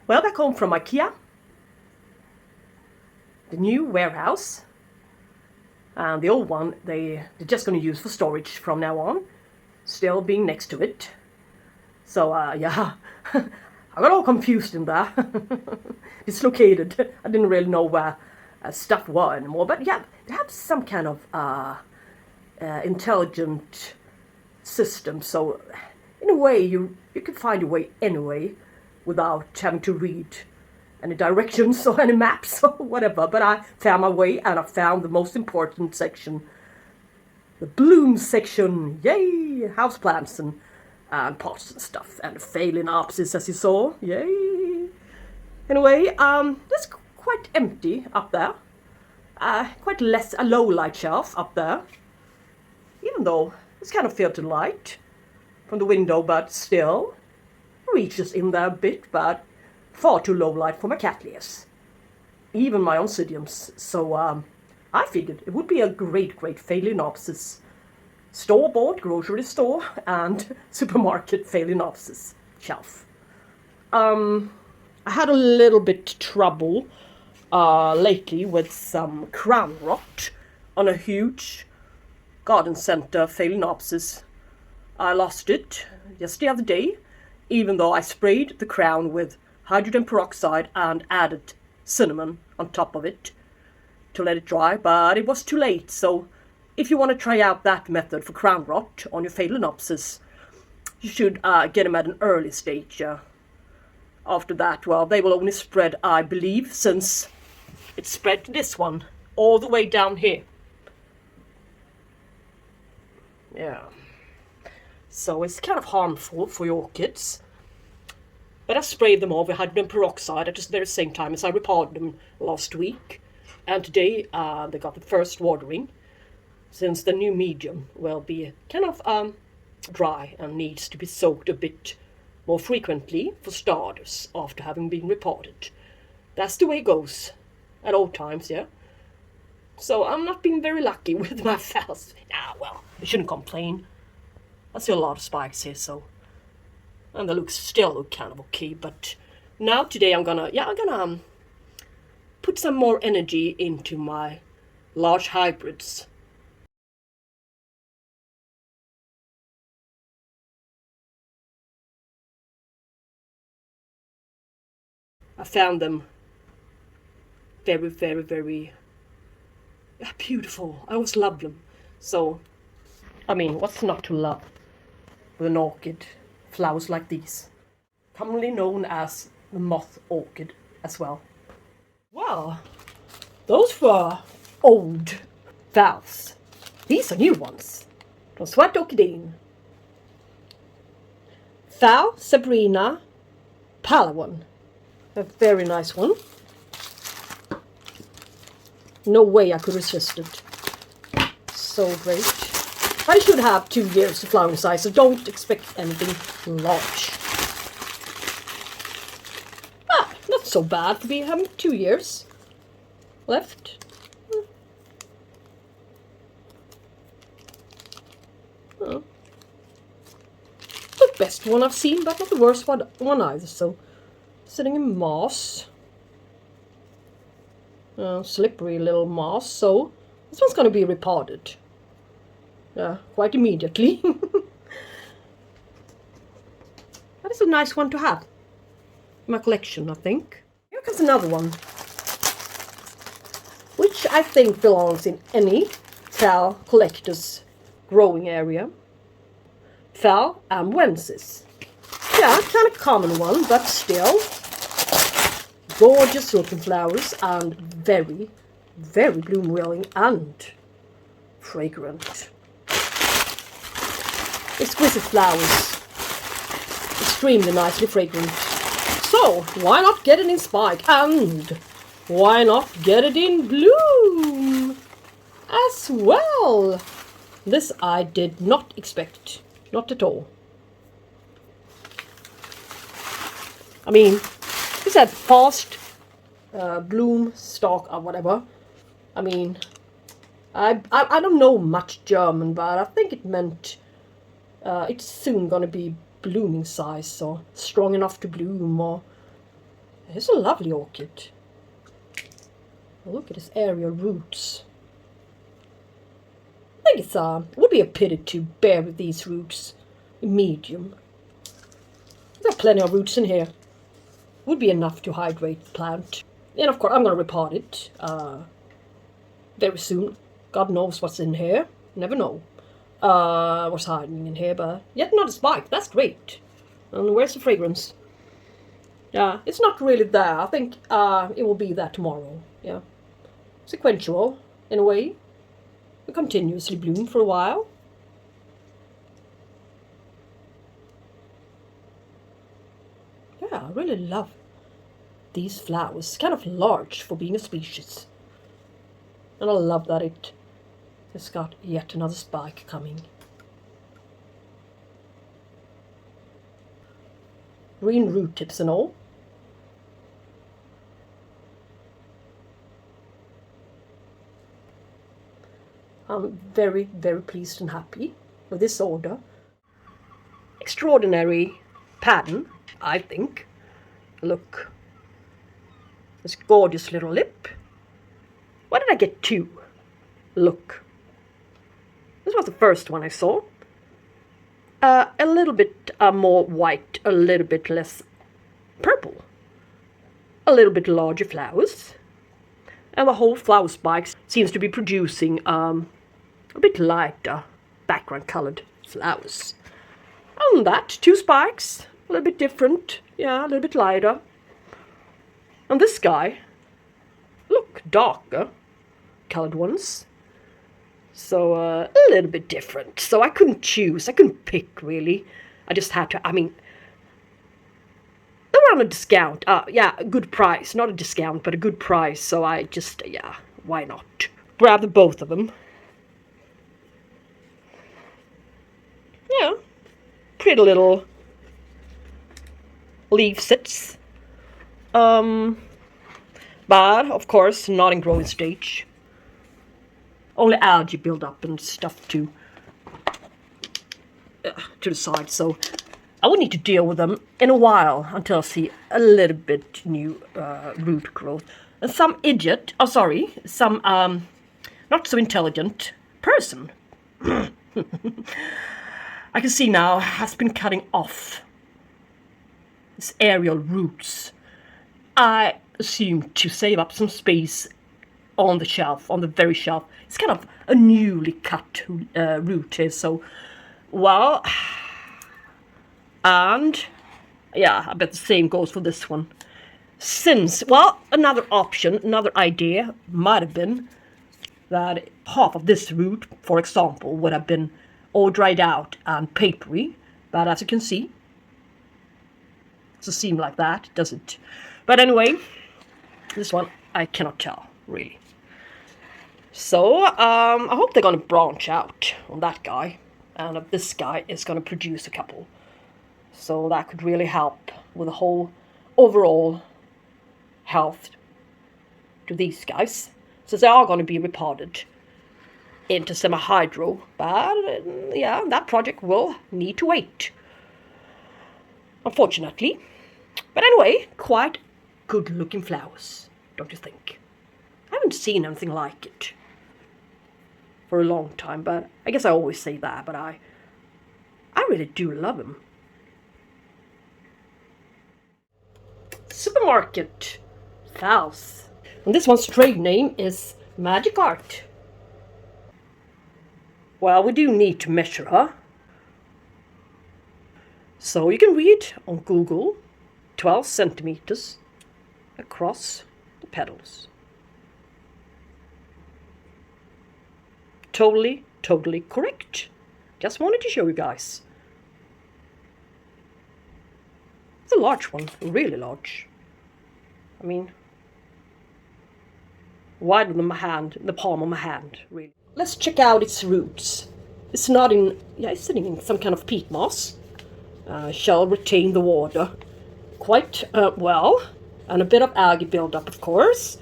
Well, back home from IKEA, the new warehouse, and the old one they're just going to use for storage from now on, still being next to it. So yeah, I got all confused in there, dislocated. I didn't really know where stuff was anymore. But yeah, they have some kind of intelligent system. So in a way, you can find your way anyway, without having to read any directions or any maps or whatever. But I found my way, and I found the most important section, the bloom section. Yay! Houseplants and pots and stuff, and Phalaenopsis, as you saw. Yay! Anyway, it's quite empty up there. Quite a low light shelf up there, even though it's kind of filtered light from the window, but still reaches in there a bit, but far too low light for my cattleyas, even my oncidiums. So I figured it would be a great Phalaenopsis store-bought grocery store and supermarket Phalaenopsis shelf. I had a little bit trouble lately with some crown rot on a huge garden center Phalaenopsis. I lost it just the other day, even though I sprayed the crown with hydrogen peroxide and added cinnamon on top of it to let it dry, but it was too late. So if you want to try out that method for crown rot on your Phalaenopsis, you should get them at an early stage. After that, well, they will only spread, I believe, since it spread to this one all the way down here. Yeah. So it's kind of harmful for your orchids. But I sprayed them all with hydrogen peroxide at the very same time as I repotted them last week. And today they got the first watering, since the new medium will be kind of dry and needs to be soaked a bit more frequently for starters after having been repotted. That's the way it goes at all times, yeah. So I'm not being very lucky with my phals. Well, I shouldn't complain. I see a lot of spikes here, so, and they still look kind of okay. But now today I'm gonna put some more energy into my large hybrids. I found them very beautiful. I always loved them. So, I mean, what's not to love with an orchid? Flowers like these, commonly known as the moth orchid as well. Well, those were old phals. These are new ones from Sweden Orchideen. Phal Zebrina Palawan. A very nice one. No way I could resist it. So great. I should have 2 years of flowering size, so don't expect anything large. Not so bad to be having 2 years left. Oh. The best one I've seen, but not the worst one either. So, sitting in moss. Slippery little moss. So, this one's going to be repotted. Quite immediately. That is a nice one to have in my collection, I think. Here comes another one, which I think belongs in any phal collector's growing area. Phal amwensis. Yeah, kind of common one, but still gorgeous looking flowers and very bloom willing and fragrant. Exquisite flowers, extremely nicely fragrant. So why not get it in spike, and why not get it in bloom as well? This I did not expect, not at all. I mean, it said fast bloom stalk or whatever. I mean, I don't know much German, but I think it meant it's soon gonna be blooming size, or strong enough to bloom, or It's a lovely orchid. Look at his aerial roots. I think it would be a pity to bury these roots in medium. There are plenty of roots in here. Would be enough to hydrate the plant. And of course I'm going to repot it very soon. God knows what's in here. Never know what's hiding in here, but yet not a spike. That's great. And where's the fragrance? Yeah, it's not really there. I think it will be there tomorrow. Yeah, sequential in a way. We continuously bloom for a while. Yeah, I really love these flowers. Kind of large for being a species. And I love that it has got yet another spike coming. Green root tips and all. I'm very, very pleased and happy with this order. Extraordinary pattern, I think. Look. This gorgeous little lip. Why did I get two? Look. This was the first one I saw. A little bit more white, a little bit less purple. A little bit larger flowers. And the whole flower spike seems to be producing a bit lighter background colored flowers. Other than that, two spikes, a little bit different, yeah, a little bit lighter. And this guy, look, darker colored ones. So a little bit different. So I couldn't choose, I couldn't pick really. I just had to, I mean, they were on a discount. Yeah, a good price, not a discount, but a good price. So I just, yeah, why not? Grab the both of them. Yeah, pretty little leaf sets. But of course not in growing stage. Only algae build up and stuff to the side. So I would need to deal with them in a while until I see a little bit new root growth. And some idiot, some not so intelligent person I can see now has been cutting off this aerial roots. I assume to save up some space on the shelf, on the very shelf. It's kind of a newly cut root here, so, well, and, yeah, I bet the same goes for this one. Since, well, another option, another idea might have been that half of this root, for example, would have been all dried out and papery, but as you can see, it doesn't seem like that, does it? But anyway, this one I cannot tell, really. So, I hope they're going to branch out on that guy, and this guy is going to produce a couple. So that could really help with the whole overall health to these guys, since they are going to be repotted into semi-hydro. But, yeah, that project will need to wait, unfortunately. But anyway, quite good-looking flowers, don't you think? I haven't seen anything like it for a long time, but I guess I always say that, but I really do love them. Supermarket Faust. And this one's trade name is Magic Art. Well, we do need to measure her. So you can read on Google 12 centimeters across the petals. Totally correct. Just wanted to show you guys. It's a large one, really large. I mean, wider than my hand, the palm of my hand, really. Let's check out its roots. It's not in, yeah, it's sitting in some kind of peat moss. Shall retain the water quite well, and a bit of algae buildup, of course.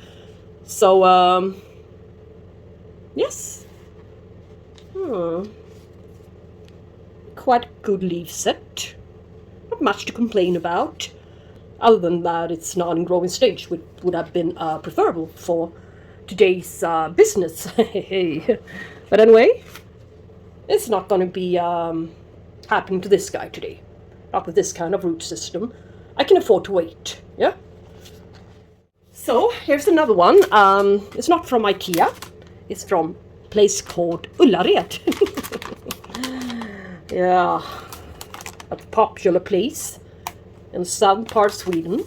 So, yes. Quite good leaf set. Not much to complain about. Other than that, it's not in growing stage, which would have been preferable for today's business. But anyway, it's not going to be happening to this guy today. Not with this kind of root system. I can afford to wait, yeah? So, here's another one. It's not from IKEA. It's from a place called Ullared. Yeah, a popular place in the southern part of Sweden.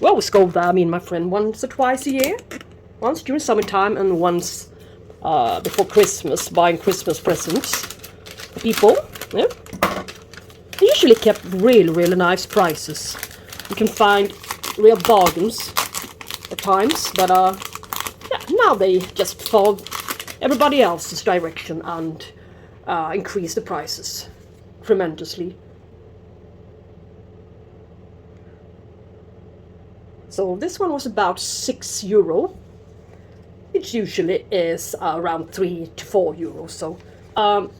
We always go there, me and my friend, once or twice a year. Once during summertime and once before Christmas, buying Christmas presents for people. Yeah. They usually kept really, really nice prices. You can find real bargains at times, but yeah, now they just follow everybody else's direction and increase the prices tremendously. So this one was about €6. It usually is around 3 to 4 euros. So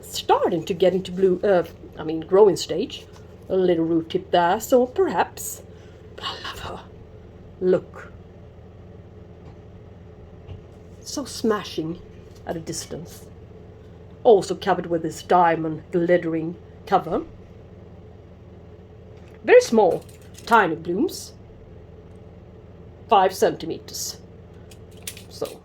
starting to get into growing stage. A little root tip there, so perhaps. But I love her. Look. So smashing at a distance. Also covered with this diamond glittering cover. Very small, tiny blooms. 5 centimeters. So.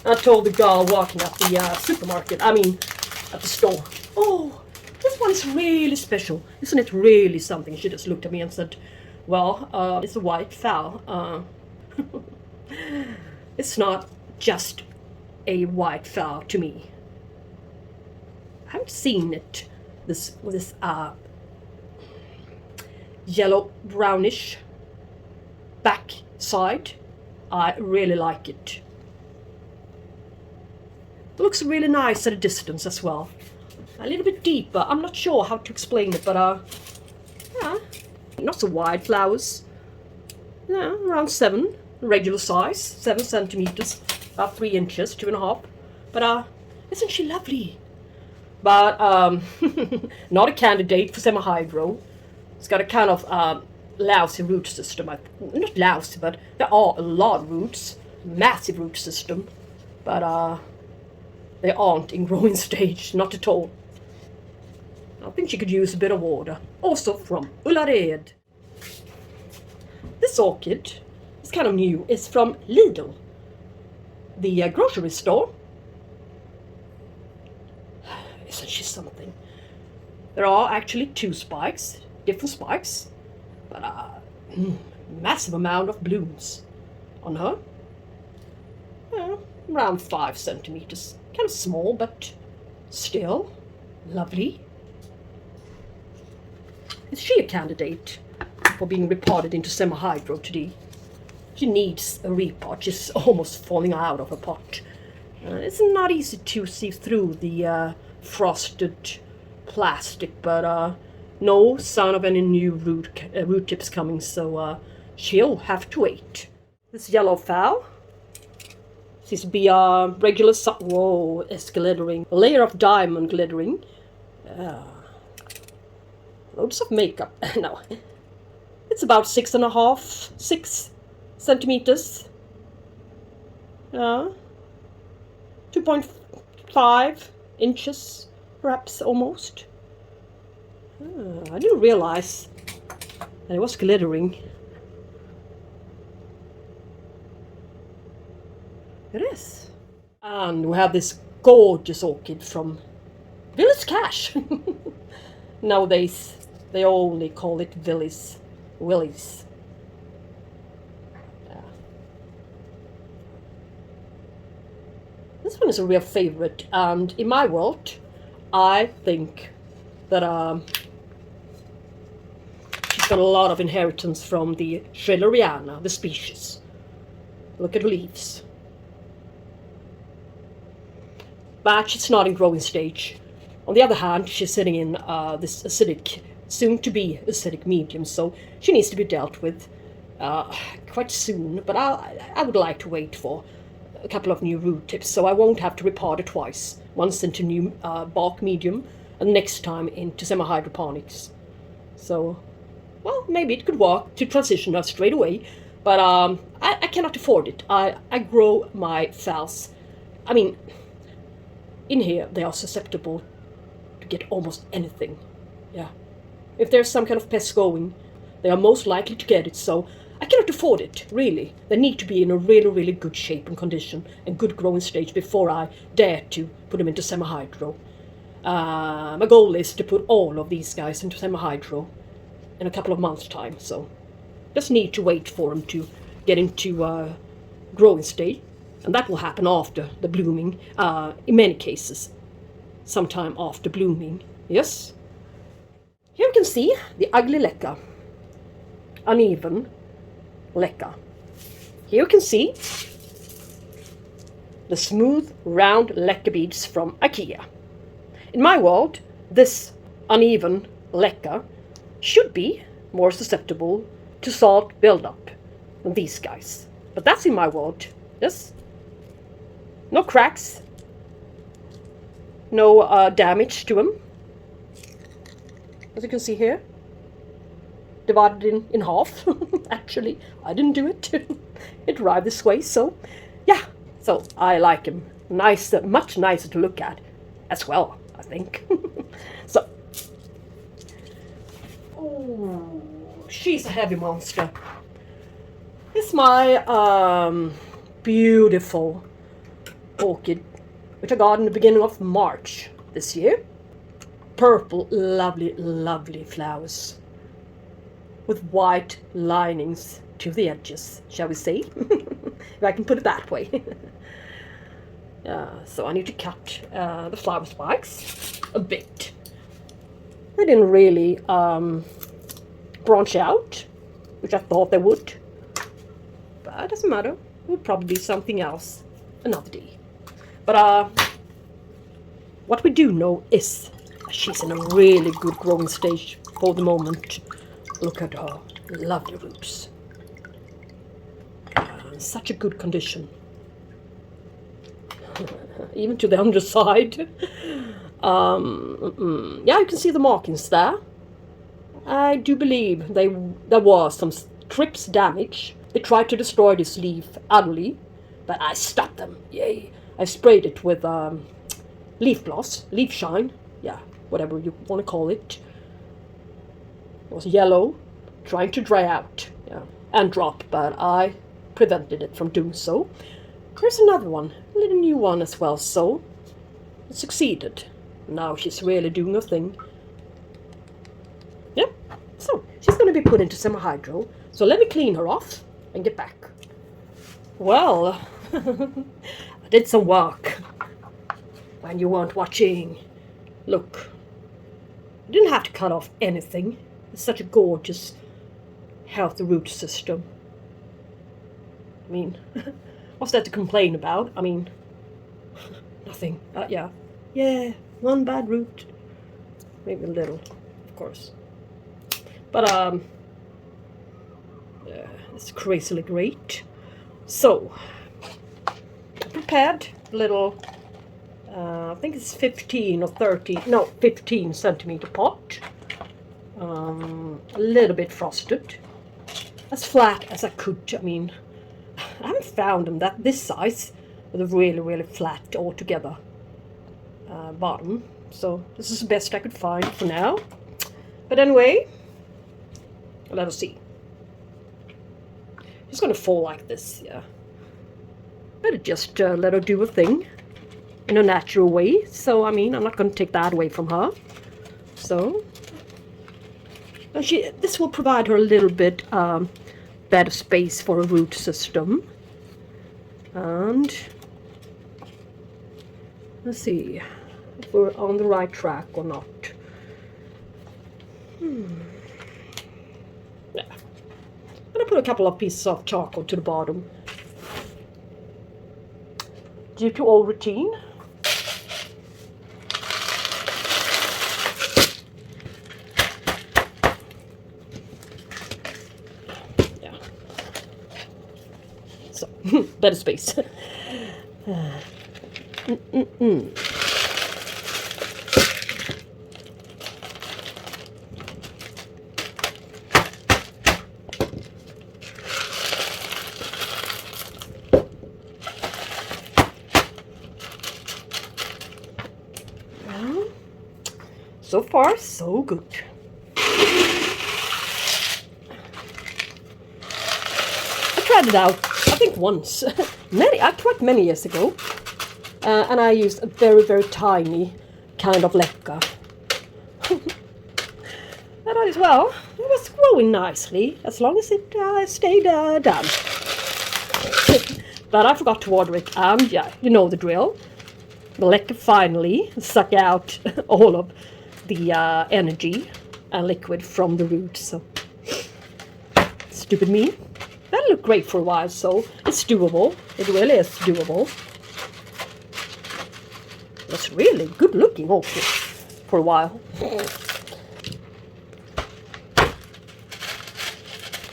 I told the girl walking at the supermarket, at the store, oh, this one's really special. Isn't it really something? She just looked at me and said, well, it's a white fowl. It's not just a white fowl to me. I haven't seen it, this yellow brownish back side. I really like it. It looks really nice at a distance as well. A little bit deeper. I'm not sure how to explain it, but yeah, not so wide flowers. Yeah, around 7, regular size, 7 centimeters, about 3 inches, 2.5. But isn't she lovely? But not a candidate for semi-hydro. It's got a kind of lousy root system. Not lousy, but there are a lot of roots, massive root system. But they aren't in growing stage, not at all. I think she could use a bit of water. Also from Ullared. This orchid is kind of new. It's from Lidl, the grocery store. Isn't she something? There are actually 2 spikes, different spikes, but massive amount of blooms on her. Around 5 centimeters. Kind of small, but still lovely. Is she a candidate for being repotted into semi-hydro today? She needs a repot. She's almost falling out of her pot. It's not easy to see through the frosted plastic, but no sign of any new root tips coming, so she'll have to wait. This yellow fowl seems to be a regular whoa, it's glittering. A layer of diamond glittering. Loads of makeup. No. It's about 6 centimeters. 2.5 inches, perhaps, almost. I didn't realize that it was glittering. It is. And we have this gorgeous orchid from Village Cash. Nowadays, they only call it Willies. Yeah. This one is a real favorite, and in my world, I think that she's got a lot of inheritance from the Schwerter, the species. Look at her leaves. But she's not in growing stage. On the other hand, she's sitting in this acidic, soon-to-be acidic medium, so she needs to be dealt with quite soon. But I would like to wait for a couple of new root tips, so I won't have to repot it twice. Once into new bark medium, and next time into semi-hydroponics. So, well, maybe it could work to transition her straight away, but I cannot afford it. I grow my phals. I mean, in here they are susceptible to get almost anything. Yeah. If there's some kind of pest going, they are most likely to get it, so I cannot afford it, really. They need to be in a really, really good shape and condition and good growing stage before I dare to put them into semi-hydro. My goal is to put all of these guys into semi-hydro in a couple of months' time, so just need to wait for them to get into growing stage, and that will happen after the blooming, in many cases, sometime after blooming, yes. Here you can see the ugly leca, uneven leca. Here you can see the smooth, round leca beads from IKEA. In my world, this uneven leca should be more susceptible to salt buildup than these guys. But that's in my world, yes? No cracks, no damage to them. As you can see here, divided in half. Actually, I didn't do it. It arrived this way, so yeah. So I like him. Nice, much nicer to look at as well, I think. So, oh, she's a heavy monster. It's my beautiful orchid, which I got in the beginning of March this year. Purple, lovely, lovely flowers with white linings to the edges, shall we say, if I can put it that way. So I need to cut the flower spikes a bit. They didn't really branch out, which I thought they would, but it doesn't matter. We'll probably do something else another day. But what we do know is she's in a really good growing stage for the moment. Look at her lovely roots. Such a good condition. Even to the underside. Yeah, you can see the markings there. I do believe there was some strips damage. They tried to destroy this leaf utterly, but I stopped them. Yay. I sprayed it with leaf gloss, leaf shine. Yeah, whatever you want to call it. It was yellow, trying to dry out, yeah, and drop, but I prevented it from doing so. Here's another one, a little new one as well, so it succeeded. Now she's really doing her thing. Yeah, so she's going to be put into semi-hydro, so let me clean her off and get back. Well, I did some work when you weren't watching. Look, you didn't have to cut off anything. It's such a gorgeous, healthy root system. I mean, what's there to complain about? I mean, nothing. Yeah, one bad root, maybe a little, of course. But yeah, it's crazily great. So, I prepared a little. I think it's 15 or 30, no, 15 centimeter pot. A little bit frosted. As flat as I could. I mean, I haven't found them that this size with a really, really flat altogether bottom. So this is the best I could find for now. But anyway, let us see. It's going to fall like this, yeah. Better just let her do a thing in a natural way. So, I mean, I'm not going to take that away from her. So, and this will provide her a little bit better space for a root system. And let's see if we're on the right track or not. Yeah. I'm going to put a couple of pieces of charcoal to the bottom. Due to old routine. Yeah. So, better space. So far, so good. I tried it out, I think once. I tried many years ago. And I used a very, very tiny kind of leca. And as well, it was growing nicely, as long as it stayed down. But I forgot to water it, and yeah, you know the drill. The leca finally suck out all of the energy and liquid from the roots. So stupid me. That looked great for a while, so it's doable. It really is doable. It's really good looking orchid for a while.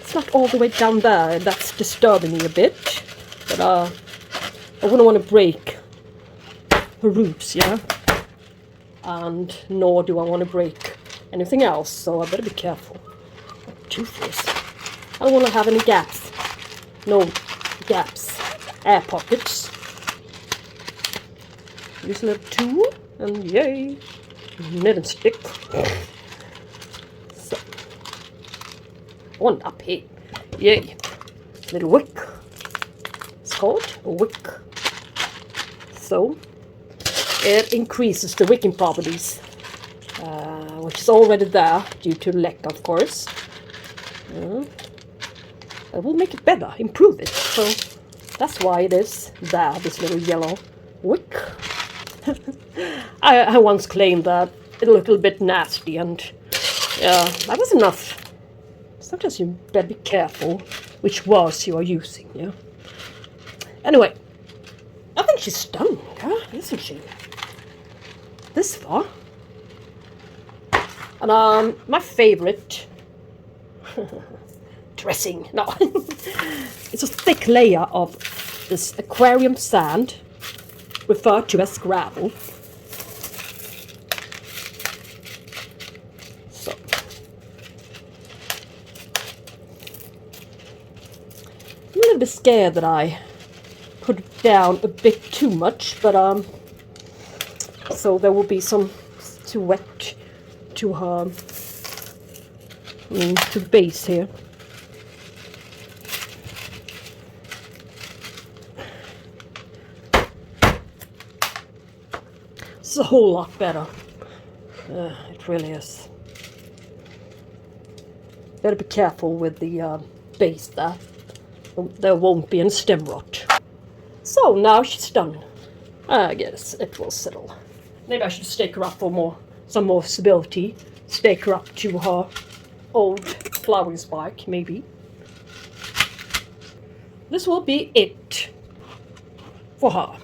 It's not all the way down there, and that's disturbing me a bit. But I wouldn't want to break her roots, yeah? And nor do I want to break anything else, so I better be careful. Toothless. I don't want to have any gaps. No gaps. Air pockets. Use a little tool, and yay! Knit and stick. So. One up here. Yay! Little wick. It's called a wick. So. It increases the wicking properties, which is already there due to leca, of course. It will make it better, improve it. So that's why it is there, this little yellow wick. I once claimed that it looked a little bit nasty, and yeah, that was enough. Sometimes you better be careful which words you are using, yeah? Anyway, I think she's done, yeah, isn't she? This far. And my favorite dressing, no, it's a thick layer of this aquarium sand, referred to as gravel. So, I'm a little bit scared that I put it down a bit too much, but so there will be some too wet to her, to the base here. It's a whole lot better. It really is. Better be careful with the base there. There won't be any stem rot. So now she's done. I guess it will settle. Maybe I should stake her up for some more stability. Stake her up to her old flowering spike, maybe. This will be it for her.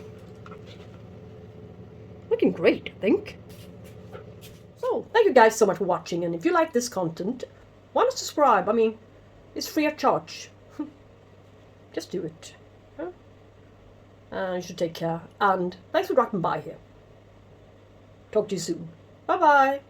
Looking great, I think. So, thank you guys so much for watching, and if you like this content, why not subscribe? I mean, it's free of charge. Just do it. You should take care, and thanks for dropping by here. Talk to you soon. Bye bye.